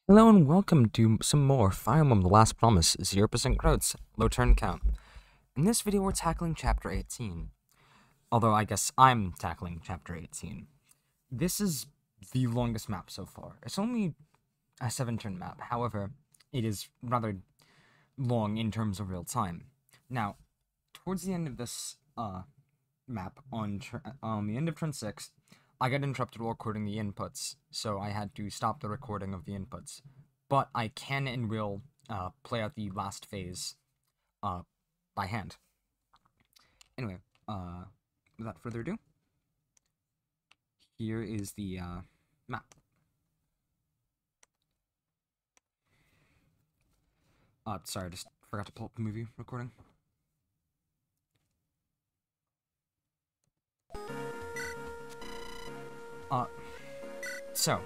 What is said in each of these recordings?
Hello and welcome to some more Fire Emblem The Last Promise 0% growths, low turn count. In this video we're tackling Chapter 18. Although I guess I'm tackling Chapter 18. This is the longest map so far. It's only a 7-turn map, however, it is rather long in terms of real time. Now, towards the end of this map, on the end of turn 6, I got interrupted while recording the inputs, so I had to stop the recording of the inputs. But I can and will play out the last phase by hand. Anyway, without further ado, here is the map. Sorry, I just forgot to pull up the movie recording. So,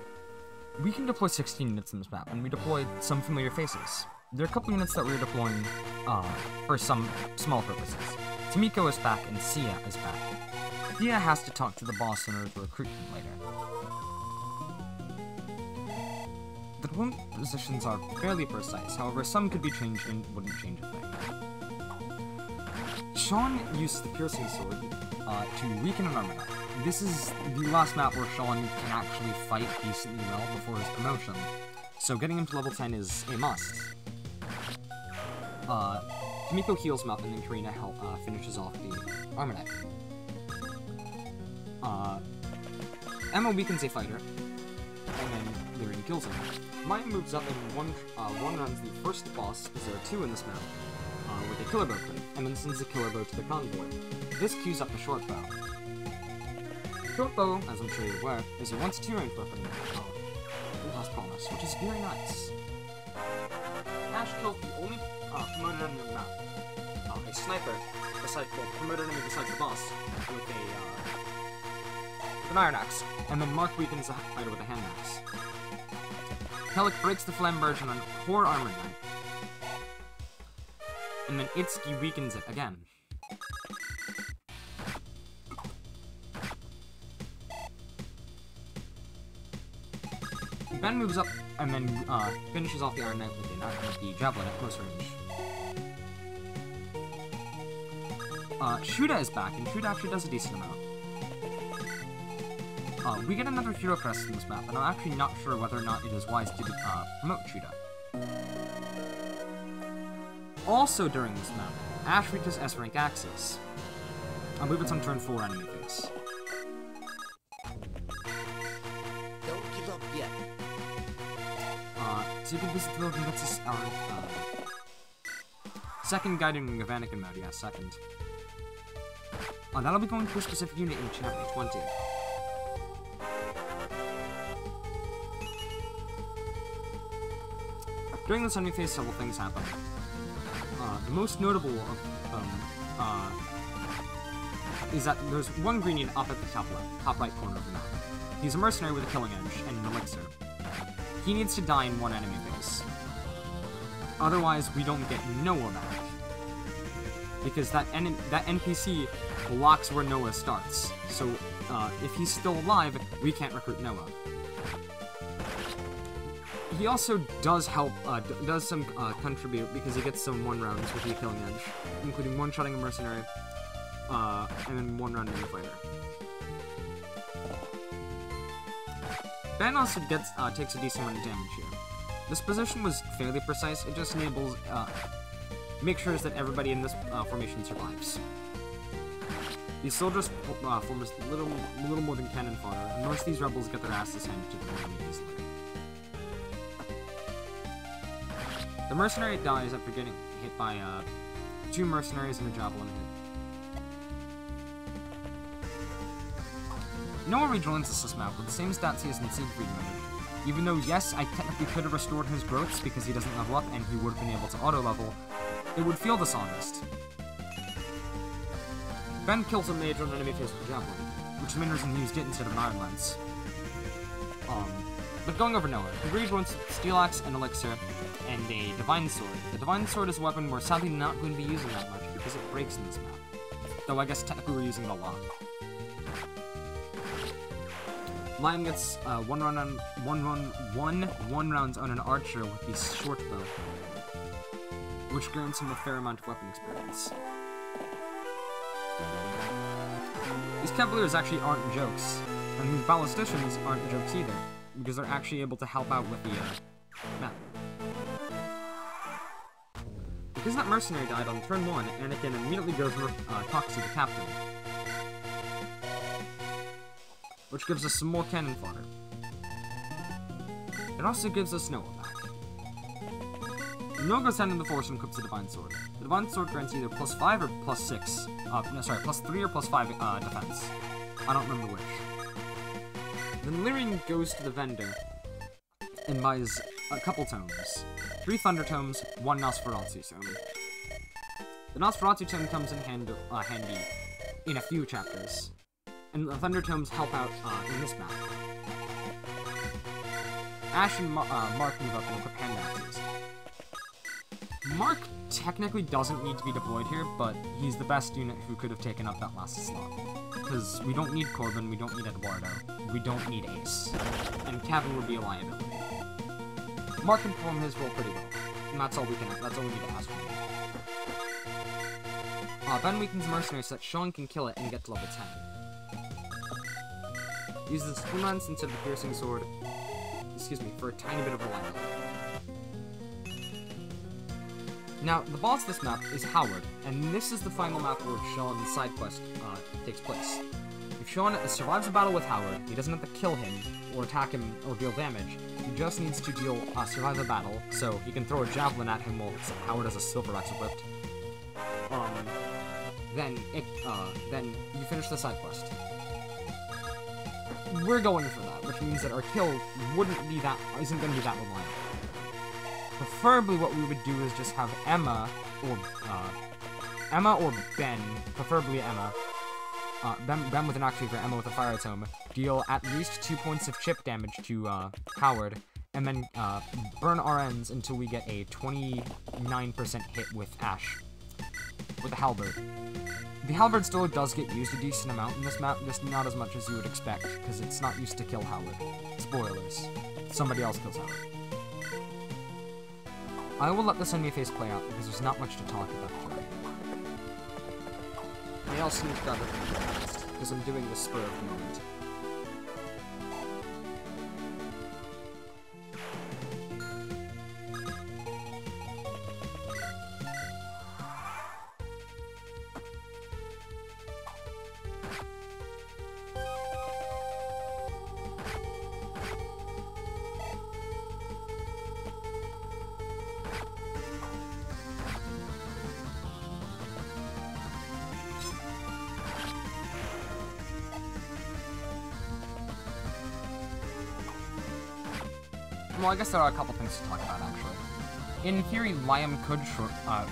we can deploy 16 units in this map, and we deployed some familiar faces. There are a couple units that we're deploying for some small purposes. Tamiko is back, and Sia is back. Sia has to talk to the boss in order to recruit him later. The deployment positions are fairly precise, however some could be changed and wouldn't change a thing. Shon uses the piercing sword to weaken an armor. This is the last map where Shon can actually fight decently well before his promotion, so getting him to level 10 is a must. Kamiko heals him up, and then Karina finishes off the armor knight. Emma weakens a fighter, and then Lyrian kills him. Maya moves up and one runs the first boss, because there are two in this map, with a killer bow clip, and then sends the killer bow to the convoy. This queues up the short bow. Short bow, as I'm sure you're aware, is a 1-2 range weapon of Last Promise, which is very nice. Ash kills the only promoted enemy on the map, a sniper, promoted enemy besides the boss, with an iron axe, and then Mark weakens the fighter with a hand axe. Pelik breaks the flamberge on Core Armor Knight, and then Itsuki weakens it again. Ben moves up and then finishes off the Iron Knight with the Javelin at close range. Shuda is back, and Shuda actually does a decent amount. We get another hero crest in this map, and I'm actually not sure whether or not it is wise to promote Shuda. Also during this map, Ash reaches S-rank axes. I believe it's on turn 4 enemy phase. Don't give up yet. So you can visit the building that's our second guiding of Anakin mode, yeah, second. That'll be going to a specific unit in chapter 20. During this enemy phase, several things happen. The most notable of is that there's one green unit up at the top right corner of the map. He's a mercenary with a killing edge and an elixir. He needs to die in one enemy base. Otherwise, we don't get Noah back. Because that NPC blocks where Noah starts. So, if he's still alive, we can't recruit Noah. He also does help, contribute because he gets some 1-rounds with the killing edge, including one-shotting a mercenary, and then 1 round in the fighter. Ben also takes a decent amount of damage here. This position was fairly precise. It just enables, make sure that everybody in this formation survives. These soldiers form a little more than cannon fodder, and most of these rebels get their asses handed to them really easily. The mercenary dies after getting hit by 2 mercenaries and a javelin hit. Noah rejoins us this map with the same stats he has in Siegfried mode. Even though, yes, I technically could have restored his growths because he doesn't level up and he would have been able to auto-level, it would feel dishonest. Ben kills a mage on an enemy face with a javelin, which is the main reason he used it instead of an iron lance. But going over Noah, he rejoins Steel Axe, an elixir, and a Divine Sword. The Divine Sword is a weapon we're sadly not going to be using that much because it breaks in this map. Though I guess technically we're using it a lot. Liam gets one rounds on an archer with the short bow, which grants him a fair amount of weapon experience. These cavaliers actually aren't jokes, and these ballisticians aren't jokes either, because they're actually able to help out with the map. Because that mercenary died on turn 1, Anakin immediately goes and talks to the captain, which gives us some more cannon fodder. It also gives us Noah back. Noah goes down in the forest and equips the Divine Sword. The Divine Sword grants either +5 or +6. +3 or +5 defense. I don't remember which. Then Lyrian goes to the vendor and buys a couple tomes. 3 Thunder Tomes, 1 Nosferatu tome. The Nosferatu tome comes in handy in a few chapters, and the Thunder Tomes help out in this map. Ash and Mark move up and equip hand axes. Mark technically doesn't need to be deployed here, but he's the best unit who could have taken up that last slot. Because we don't need Corbin, we don't need Eduardo, we don't need Ace, and Kevin would be a liability. Mark can perform his role pretty well, and that's all we need to ask for. Ben weakens mercenary so that Shon can kill it and get to level 10. Uses the Spoon Lance instead of the Piercing Sword, for a tiny bit of reliability. Now, the boss of this map is Howard, and this is the final map where Shon's side quest takes place. If Shon survives a battle with Howard, he doesn't have to kill him, or attack him, or deal damage. He just needs to survive a battle, so he can throw a javelin at him while Howard has a silver axe equipped. Then you finish the side quest. We're going for that, which means that our kill isn't going to be that reliable. Preferably, what we would do is just have Emma or Ben, preferably Emma, Ben with an Activator, Emma with a Fire Tome, deal at least 2 points of chip damage to Howard, and then burn RNs until we get a 29% hit with Ash, with the Halberd. The Halberd still does get used a decent amount in this map, just not as much as you would expect, because it's not used to kill Howard. Spoilers. Somebody else kills Howard. I will let this enemy phase play out, because there's not much to talk about today. I also need to grab it fast, because I'm doing the spur of the moment. Well, I guess there are a couple things to talk about, actually. In theory, Liam could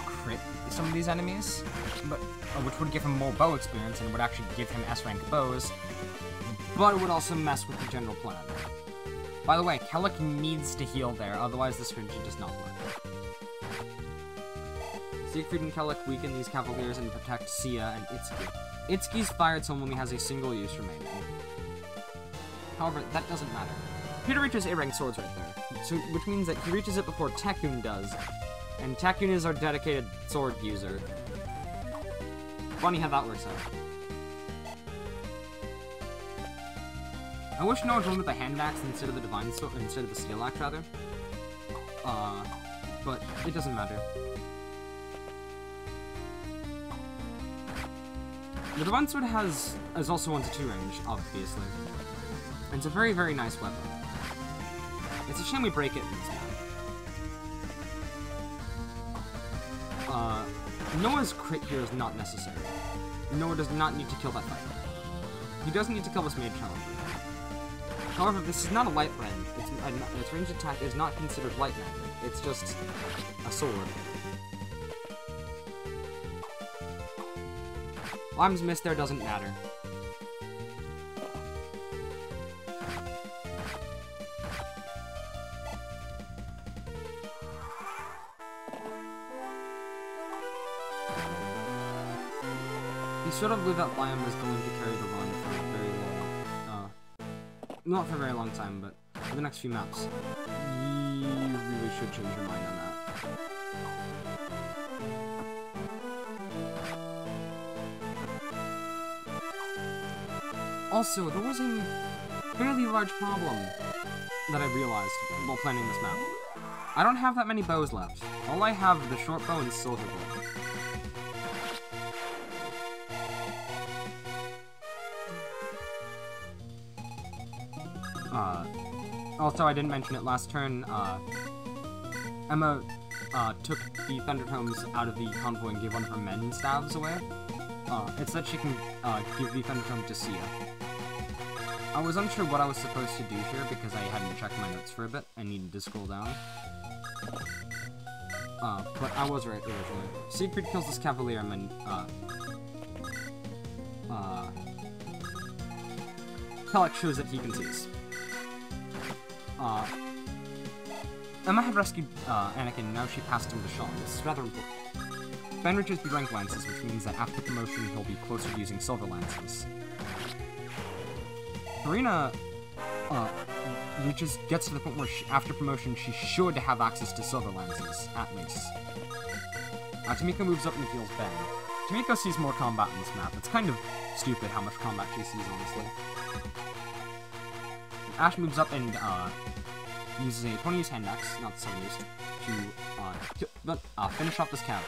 crit some of these enemies, but which would give him more bow experience and would actually give him S-rank bows, but it would also mess with the general plan. By the way, Kellic needs to heal there, otherwise this strategy does not work. Siegfried and Kellic weaken these Cavaliers and protect Sia and Itsuki. Itsuki's Fire Tome only has a single use remaining. However, that doesn't matter. Peter reaches A-rank swords right there, which means that he reaches it before Tekun does, and Tekun is our dedicated sword user. Funny how that works out. I wish no one went with the hand axe instead of the divine sword, instead of the steel axe rather. But it doesn't matter. The divine sword is also 1-2 range, obviously. And it's a very, very nice weapon. It's a shame we break it in this map. Noah's crit here is not necessary. Noah does not need to kill that fighter. He doesn't need to kill this mage challenger. However, this is not a light brand. Its ranged attack is not considered light magic. It's just a sword. Lime's miss there doesn't matter. He sort of knew that Liam was going to carry the run for a very long Not for a very long time, but for the next few maps. You really should change your mind on that. Also, there was a fairly large problem that I realized while planning this map. I don't have that many bows left. All I have are the short bow and silver bow. Also, I didn't mention it last turn, Emma, took the Thunder Tomes out of the convoy and gave one of her men staves away. It's that she can, give the Thunder Tome to Sia. I was unsure what I was supposed to do here because I hadn't checked my notes for a bit and needed to scroll down. But I was right originally. Siegfried kills this Cavalier and then, Pelek shows that he can seize. Emma had rescued Anakin, and now she passed him to Shon. This is rather important. Ben reaches B-rank lances, which means that after promotion he'll be closer to using silver lances. Karina gets to the point where after promotion she should have access to silver lances, at least. Tamiko moves up and heals Ben. Tamiko sees more combat in this map. It's kind of stupid how much combat she sees, honestly. Ash moves up and uses a 20 use hand axe, not 7 use, to finish off this cav.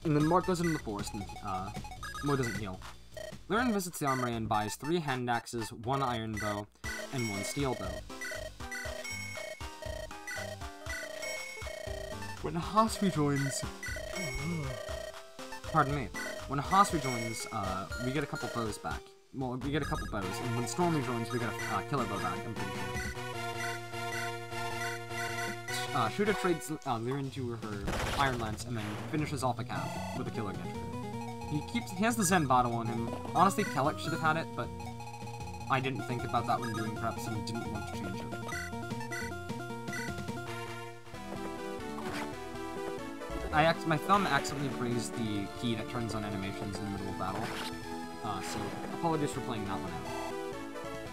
And then Mark goes into the forest and Mo doesn't heal. Lyran visits the armory and buys 3 hand axes, 1 iron bow, and 1 steel bow. When Haas rejoins... Pardon me. When Haas rejoins, we get a couple bows back. Well, we get a couple bows, and when Storm rejoins, we get a killer bow back, I'm pretty sure. Shooter trades Lyran to her Iron Lance, and then finishes off a cav with a killer gadget. He has the Zen bottle on him. Honestly, Kelek should have had it, but I didn't think about that when doing preps and didn't want to change it. My thumb accidentally grazed the key that turns on animations in the middle of battle. So apologies for playing that one out.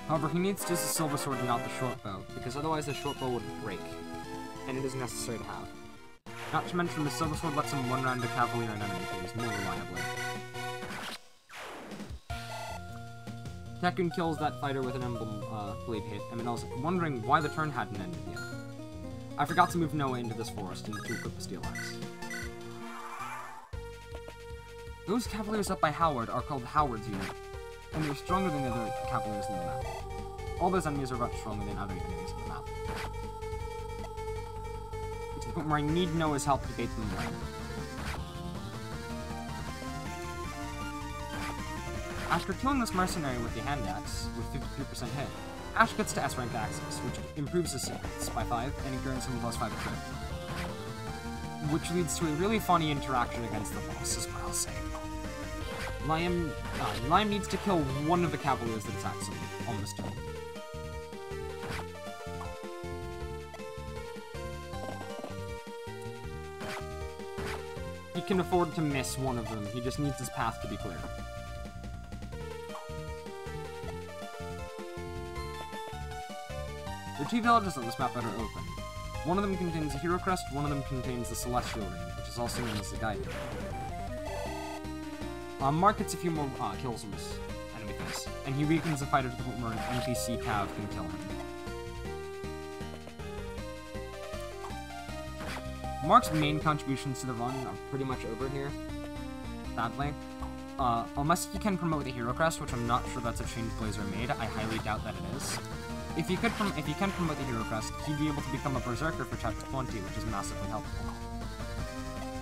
However, he needs to use the silver sword and not the short bow, because otherwise the short bow would break, and it is necessary to have. Not to mention, the silver sword lets him one round a Cavalier and enemy phase more reliably. Tekun kills that fighter with an emblem blade hit, and I was wondering why the turn hadn't ended yet. I forgot to move Noah into this forest and to equip the steel axe. Those Cavaliers up by Howard are called Howard's unit, and they're stronger than the other Cavaliers in the map. All those enemies are much stronger than other enemies in the map. To the point where I need Noah's help to bait them away. After killing this mercenary with the hand axe, with 53% hit, Ash gets to S-rank axes, which improves his hits by 5, and it grants him +5 crit. Which leads to a really funny interaction against the boss, is what I'll say. Liam needs to kill one of the Cavaliers that attacks him on this turn. He can afford to miss one of them, he just needs his path to be clear. The 2 villages on this map that are open. One of them contains a hero crest, one of them contains the Celestial Ring, which is also known as the Guide Ring. Mark gets a few more kills from his enemy face, and he weakens the fighter to the point where an NPC cav can kill him. Mark's main contributions to the run are pretty much over here, sadly. Unless he can promote the hero crest, which I'm not sure that's a change Blazer made, I highly doubt that it is. If he can promote the hero crest, he'd be able to become a berserker for chapter 20, which is massively helpful.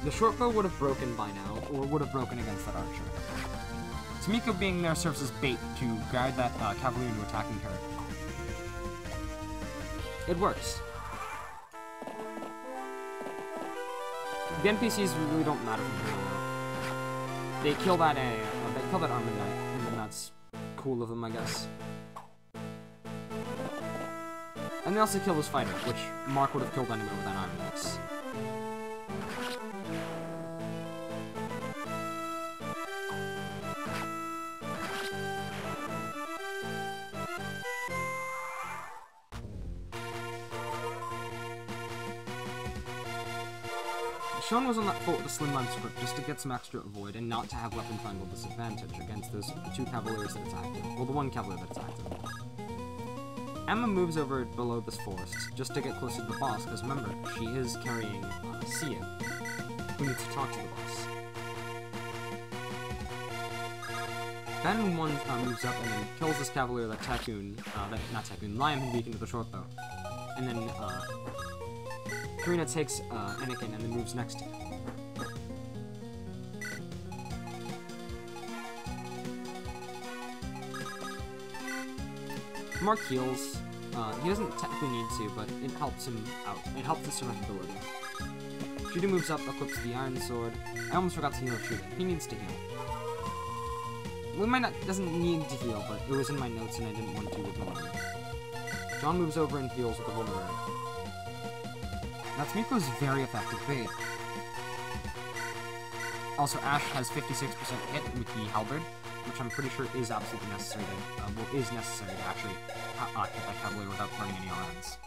The short bow would have broken by now, or would have broken against that archer. Tamiko being there serves as bait to guide that Cavalier into attacking her. It works. The NPCs really don't matter from here on out. They kill that armored knight, and then that's cool of them, I guess. And they also kill this fighter, which Mark would have killed anyway with that iron axe. Shon was on that fort with a slimline script just to get some extra avoid and not to have weapon triangle disadvantage against those two cavaliers that attacked him. Well, the one cavalier that attacked him. Emma moves over below this forest just to get closer to the boss, because remember, she is carrying Sia, who needs to talk to the boss. Ben moves up and then kills this cavalier that Liam had weakened with a short bow. And then Karina takes Anakin and then moves next to him. Mark heals. He doesn't technically need to, but it helps him out. It helps his survivability. Shooter moves up, equips the iron sword. I almost forgot to heal Shooter. He needs to heal. We might not, doesn't need to heal, but it was in my notes and I didn't want to ignore it. John moves over and heals with the vulnerability. Natsumeiko's very effective bait. Also, Ash has 56% hit with the halberd, which I'm pretty sure is absolutely necessary to, necessary to actually hit that cavalier without burning any RNs.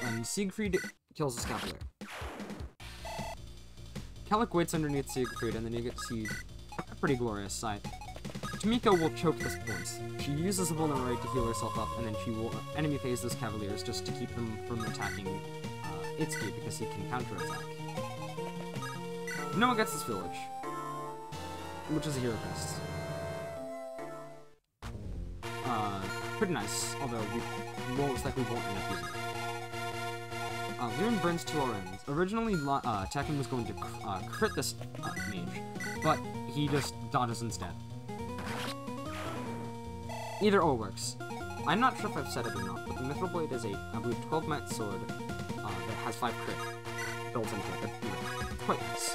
And Siegfried kills this cavalier. Kellic waits underneath Siegfried, and then you get to see a pretty glorious sight. Tomiko will choke this point. She uses the vulnerability to heal herself up, and then she will enemy phase those cavaliers just to keep them from attacking Itsuki, because he can counterattack. Noah gets this village, which is a hero crest. Pretty nice, although we most likely won't end up using it. Liren burns 2 RNs. Originally, Tekken was going to crit this mage, but he just dodges instead. Either or works. I'm not sure if I've said it or not, but the Mithril Blade is a, I believe, 12-mat sword that has 5 crit built into it. It's quite nice.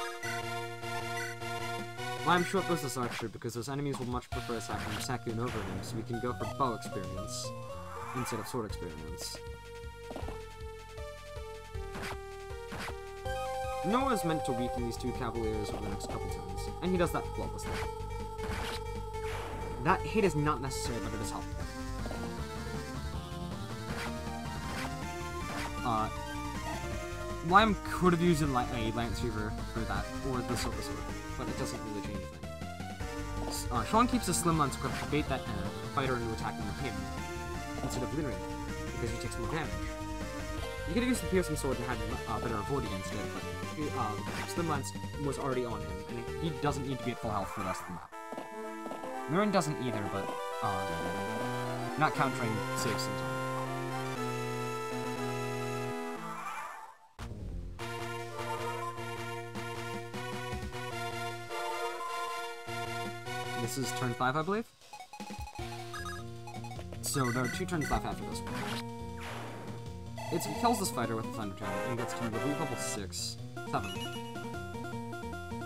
I'm sure it goes this extra because those enemies will much prefer attacking Sakun over him, so we can go for bow experience instead of sword experience. Noah is meant to weaken these 2 cavaliers over the next couple turns, and he does that flawlessly. That hit is not necessary, but it is helpful. Liam could have used a Lance Reaver for that, or the Silver Sword, but it doesn't really change anything. Shon keeps a slimline script to bait that fighter into attacking him, instead of littering him, because he takes more damage. You could have used the Piercing Sword and had better avoid against it, but Slimline was already on him, and he doesn't need to be at full health for the rest of the map. Mirren doesn't either, but not countering saves some time. This is turn 5, I believe? So there are 2 turns left after this one. It kills this fighter with the Thunder Tower and gets to level 6, 7.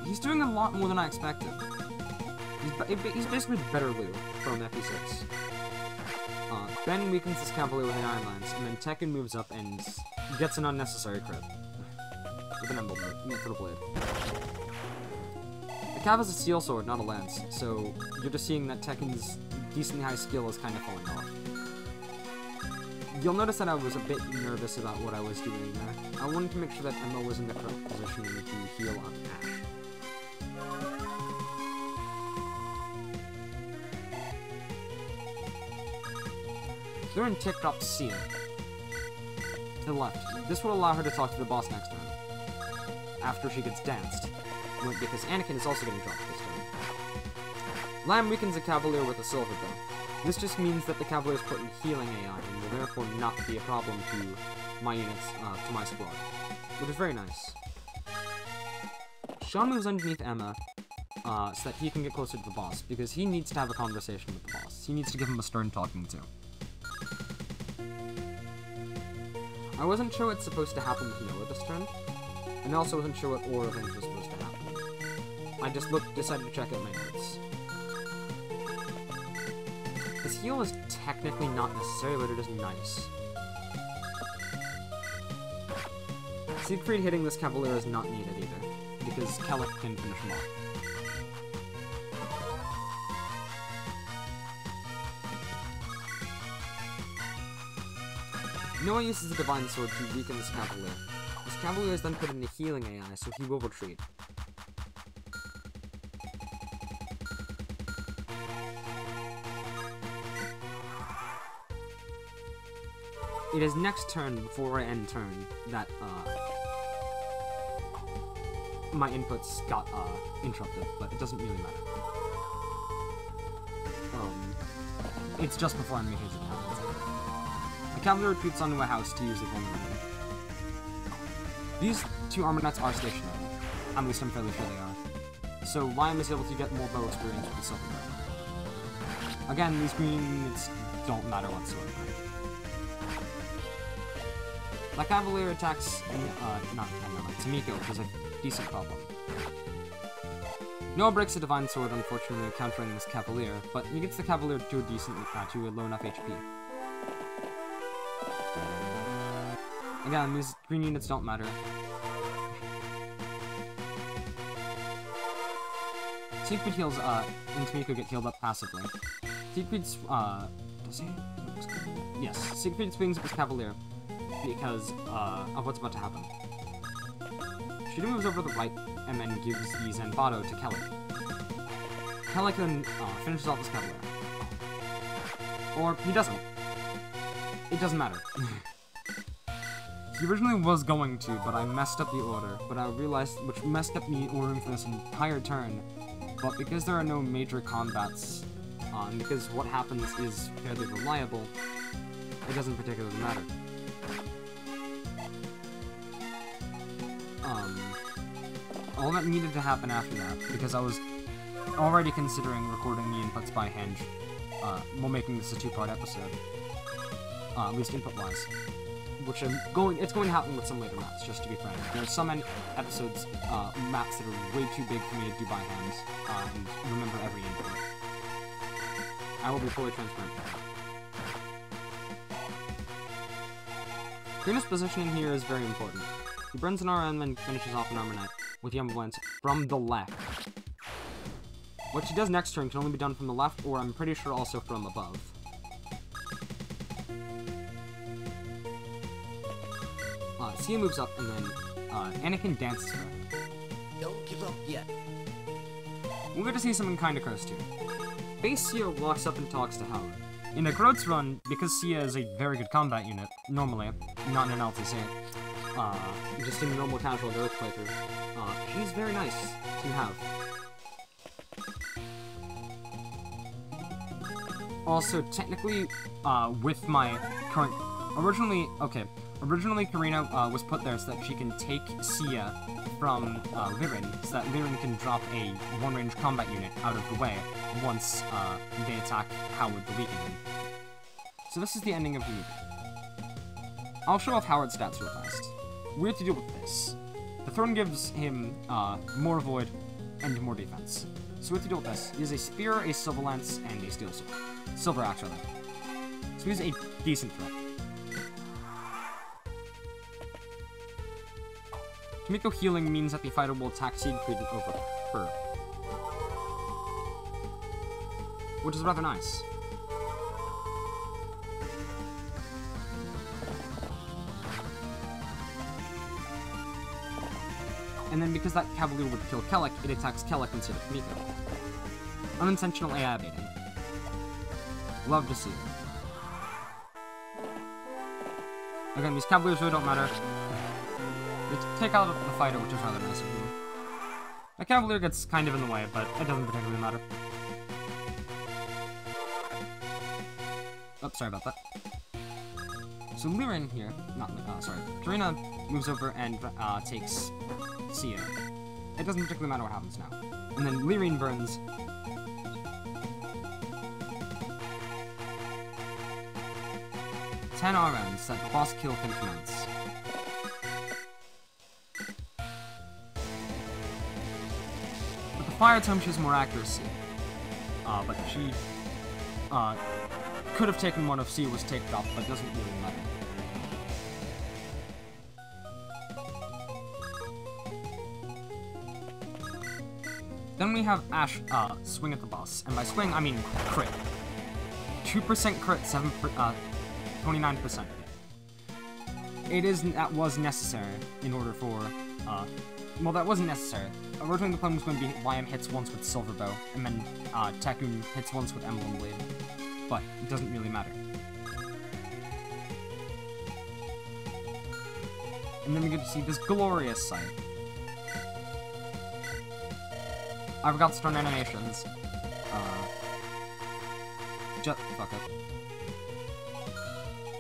He's doing a lot more than I expected. He's basically better Liu from FP6. Ben weakens his Cavalier with an Iron Lance, and then Tekken moves up and gets an unnecessary crit with an Emblem Blade. The Cav is a Steel Sword, not a Lance, so you're just seeing that Tekken's decently high skill is kind of falling off. You'll notice that I was a bit nervous about what I was doing there. I wanted to make sure that Emma was in the correct position to heal on Ash. Liren ticked up Sia to the left. This will allow her to talk to the boss next turn, after she gets danced, because Anakin is also getting dropped this turn. Lamb weakens a Cavalier with a Silver Bow. This just means that the Cavalier is put in healing AI and will therefore not be a problem to my units, to my squad, which is very nice. Shon moves underneath Emma, so that he can get closer to the boss, because he needs to have a conversation with the boss. He needs to give him a stern talking to. I wasn't sure what's supposed to happen with Noah this turn, and I also wasn't sure what order things was supposed to happen. I just decided to check out my notes. This heal is technically not necessary, but it is nice. Siegfried hitting this Cavalier is not needed either, because Kellic can finish him off. Noah uses the Divine Sword to weaken this Cavalier. This Cavalier is then put into healing AI, so he will retreat. It is next turn, before I end turn, that, my inputs got, interrupted, but it doesn't really matter. It's just before enemy hits it happens. The Cavalier retreats onto a house to use the vulnerability. These two armor knights are stationary. At least I'm fairly sure they are. So Liam is able to get more bow experience with the silver bow. Again, these green units don't matter whatsoever. The Cavalier attacks, Tamiko, which is a decent problem. Noah breaks the Divine Sword, unfortunately countering this Cavalier, but he gets the Cavalier to a decent, to a low enough HP. Again, these green units don't matter. Siegfried heals, and Tamiko get healed up passively. Siegfried's, does he? Yes, Siegfried swings up his Cavalier because, of what's about to happen. She moves over to the right and then gives the Zanbato to Kellic. Kellic then finishes off his Cavalier. Or he doesn't. It doesn't matter. He originally was going to, but I messed up the order. But I realized, which messed up me ordering for this entire turn. But because there are no major combats, and because what happens is fairly reliable, it doesn't particularly matter. All that needed to happen after that, because I was already considering recording the inputs by hand, while making this a two-part episode, at least input-wise, which it's going to happen with some later maps, just to be frank. There are some episodes, maps that are way too big for me to do by hand, and remember every input. I will be fully transparent with that. Karina's positioning here is very important. He burns an RN and then finishes off an Armor Knight with the Ambulance from the left. What she does next turn can only be done from the left, or I'm pretty sure also from above. Sia moves up, and then Anakin dances for her. Don't give up yet. We're going to see something kinda cursed here. Base Sia walks up and talks to Howard. In a Groats run, because Sia is a very good combat unit, normally, not in an LTC, just in a normal casual Earth playthrough, she's very nice to have. Also, technically, with my current... Originally Karina was put there so that she can take Sia from Lirin, so that Lirin can drop a one-range combat unit out of the way once they attack Howard the Weakening. So this is the ending of the movie. I'll show off Howard's stats real fast. We have to deal with this. The throne gives him more void and more defense. So we have to deal with this. He has a spear, a silver lance, and a steel sword. Silver axe, rather. So he's a decent threat. Tamiko healing means that the fighter will attack Siegfried over her, which is rather nice. And then because that Cavalier would kill Kellic, it attacks Kellic instead of Tamiko. Unintentional AI baiting. Love to see it. Again, these Cavaliers really don't matter. They take out the fighter, which is rather nice of you. The Cavalier gets kind of in the way, but it doesn't particularly matter. Oh, sorry about that. So Lirin here, Karina moves over and takes Sia. It doesn't particularly matter what happens now. And then Lirin burns. Ten RNs that the boss kill can commence. With the fire tome, she has more accuracy. But she could have taken one if Sia was taken off, but it doesn't really matter. Then we have Ash swing at the boss, and by swing I mean crit. 2% crit, 29%. that was necessary in order for, well, that wasn't necessary. Originally the plan was going to be YM hits once with Silver Bow, and then, Takun hits once with Emblem Blade. But, it doesn't really matter. And then we get to see this glorious sight. I forgot to start animations. Fuck it.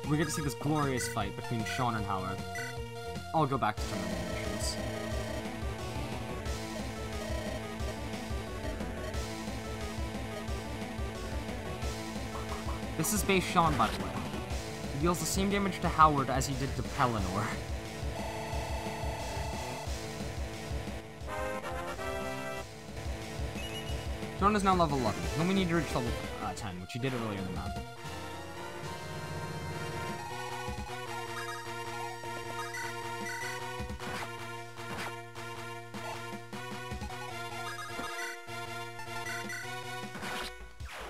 We get to see this glorious fight between Shon and Howard. I'll go back to turn animations. This is base Shon, by the way. He deals the same damage to Howard as he did to Pelennor. Shon is now level 11. Then we need to reach level 10, which he did earlier in the map.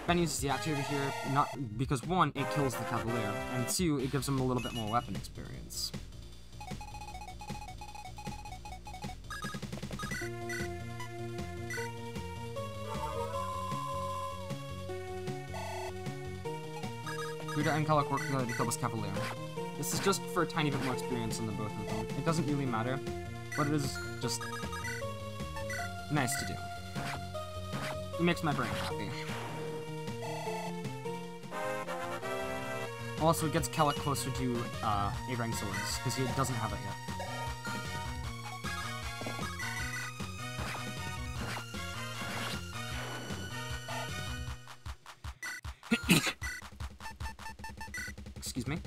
Ben uses the activator here, not because 1, it kills the Cavalier, and 2, it gives him a little bit more weapon experience. Buddha and Kellock work together to kill this Cavalier. This is just for a tiny bit more experience on the both of them. It doesn't really matter, but it is just nice to do. It makes my brain happy. Also, it gets Kellock closer to A-rank swords, because he doesn't have it yet. Excuse me.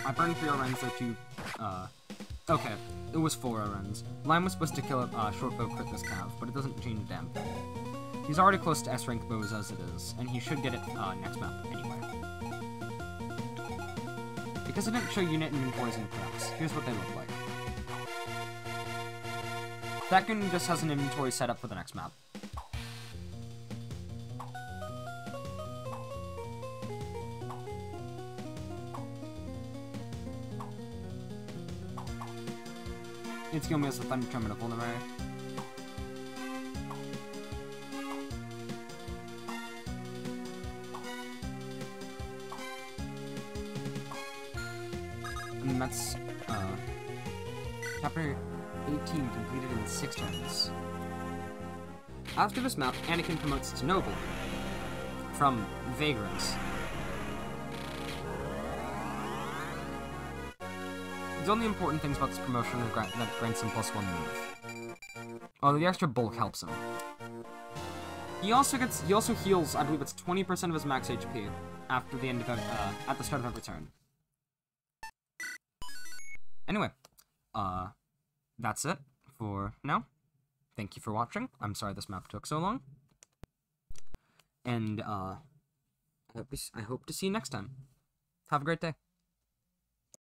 I burned 3 Orens there to, okay, it was 4 Orens. Lime was supposed to kill a short bow crit this cav, but it doesn't change a damn thing. He's already close to S-rank bows as it is, and he should get it, next map anyway. Because I didn't show unit inventories and preps, here's what they look like. Takun just has an inventory set up for the next map. Itsukiyomi has the Thunder Terminal Vulnerary. And that's, Chapter 18 completed in 6 turns. After this map, Anakin promotes to Noble from Vagrants. The only important things about this promotion is that it grants him +1 move. Oh, the extra bulk helps him. He also heals, I believe it's 20% of his max HP after the end of at the start of every turn. Anyway, that's it for now. Thank you for watching. I'm sorry this map took so long. And, I hope to see you next time. Have a great day.